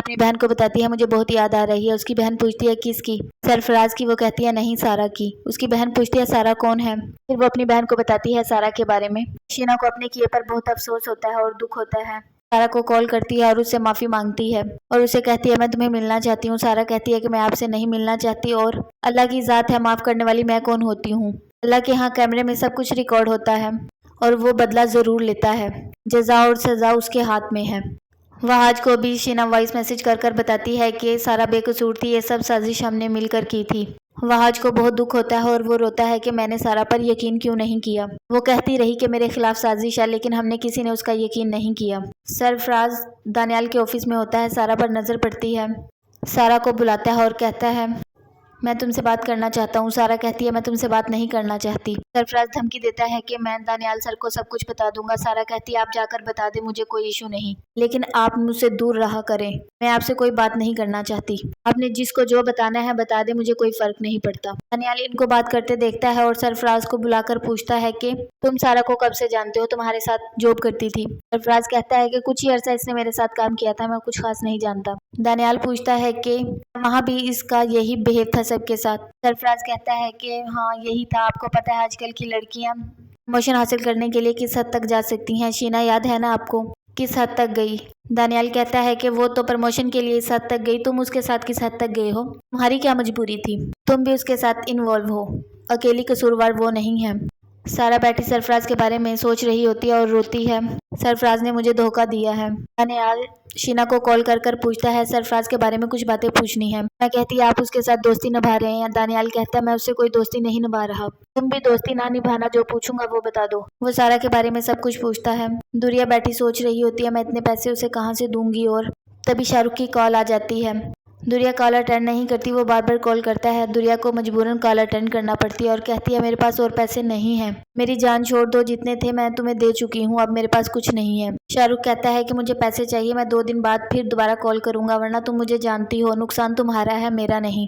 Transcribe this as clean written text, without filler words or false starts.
اپنی بہن کو بتاتی ہے مجھے بہت یاد آ رہی ہے۔ اس کی بہن پوچھتی ہے کس کی؟ سرفراز کی۔ وہ کہتی ہے نہیں سارا کی۔ اس کی بہن پوچھتی ہے سارا کون ہے؟ پھر وہ اپنی بہن کو بتاتی ہے سارا کے بارے میں۔ شینا کو اپنے کیے پر بہت افسوس ہوتا ہے اور دکھ ہوتا ہے۔ سارا کو کال کرتی ہے اور اس سے معافی مانگتی ہے اور اسے کہتی ہے میں تمہیں ملنا چاہتی ہوں۔ سارا کہتی ہے کہ میں آپ سے نہیں ملنا چاہتی اور اللہ کی ذات ہے معاف کرنے والی، میں کون ہوتی ہوں؟ اللہ کے ہاں کیمرے میں سب کچھ ریکارڈ ہوتا ہے اور وہ بدلہ ضرور لیتا ہے۔ جزا اور سزا اس کے ہاتھ میں ہے۔ وہاج کو بھی شینا وائس میسج کر کر بتاتی ہے کہ سارا بے قصور تھی، یہ سب سازش ہم نے مل کر کی تھی۔ وہاج کو بہت دکھ ہوتا ہے اور وہ روتا ہے کہ میں نے سارا پر یقین کیوں نہیں کیا۔ وہ کہتی رہی کہ میرے خلاف سازش ہے لیکن ہم نے کسی نے اس کا یقین نہیں کیا۔ سرفراز دانیال کے آفس میں ہوتا ہے، سارا پر نظر پڑتی ہے۔ سارا کو بلاتا ہے اور کہتا ہے میں تم سے بات کرنا چاہتا ہوں۔ سارا کہتی ہے میں تم سے بات نہیں کرنا چاہتی۔ سرفراز دھمکی دیتا ہے کہ میں دانیال سر کو سب کچھ بتا دوں گا۔ سارا کہتی ہے آپ جا کر بتا دیں، مجھے کوئی ایشو نہیں، لیکن آپ مجھ سے دور رہا کریں، میں آپ سے کوئی بات نہیں کرنا چاہتی۔ آپ نے جس کو جو بتانا ہے بتا دیں، مجھے کوئی فرق نہیں پڑتا۔ دانیال ان کو بات کرتے دیکھتا ہے اور سرفراز کو بلا کر پوچھتا ہے کہ تم سارا کو کب سے جانتے ہو؟ تمہارے ساتھ جاب کرتی تھی۔ سرفراز کہتا ہے کہ کچھ ہی عرصہ اس نے میرے ساتھ کام کیا تھا، میں کچھ خاص نہیں جانتا۔ دانیال پوچھتا ہے کہ وہاں بھی اس کا یہی بہیو تھا سب کے ساتھ؟ سرفراز کہتا ہے کہ ہاں یہی تھا۔ آپ کو پتہ ہے آج کل کی لڑکیاں پروموشن حاصل کرنے کے لیے کس حد تک جا سکتی ہیں؟ شینا یاد ہے نا آپ کو کس حد تک گئی؟ دانیال کہتا ہے کہ وہ تو پروموشن کے لیے اس حد تک گئی، تم اس کے ساتھ کس حد تک گئے ہو؟ تمہاری کیا مجبوری تھی؟ تم بھی اس کے ساتھ انوالو ہو، اکیلی قصوروار وہ نہیں ہے۔ سارا بیٹھی سرفراز کے بارے میں سوچ رہی ہوتی ہے اور روتی ہے۔ سرفراز نے مجھے دھوکہ دیا ہے۔ دانیال شینا کو کال کر کر پوچھتا ہے سرفراز کے بارے میں کچھ باتیں پوچھنی ہے۔ میں کہتی ہے آپ اس کے ساتھ دوستی نبھا رہے ہیں؟ دانیال کہتا ہے میں اس سے کوئی دوستی نہیں نبھا رہا۔ تم بھی دوستی نہ نبھانا، جو پوچھوں گا وہ بتا دو۔ وہ سارا کے بارے میں سب کچھ پوچھتا ہے۔ دوریا بیٹھی سوچ رہی ہوتی ہے میں اتنے پیسے اسے کہاں سے دوں گی، اور تبھی شاہ رخ کی کال آ جاتی ہے۔ دوریا کال اٹینڈ نہیں کرتی، وہ بار بار کال کرتا ہے۔ دوریا کو مجبوراً کال اٹینڈ کرنا پڑتی ہے اور کہتی ہے میرے پاس اور پیسے نہیں ہیں، میری جان چھوڑ دو، جتنے تھے میں تمہیں دے چکی ہوں، اب میرے پاس کچھ نہیں ہے۔ شاہ رخ کہتا ہے کہ مجھے پیسے چاہیے، میں 2 دن بعد پھر دوبارہ کال کروں گا، ورنہ تم مجھے جانتی ہو، نقصان تمہارا ہے میرا نہیں۔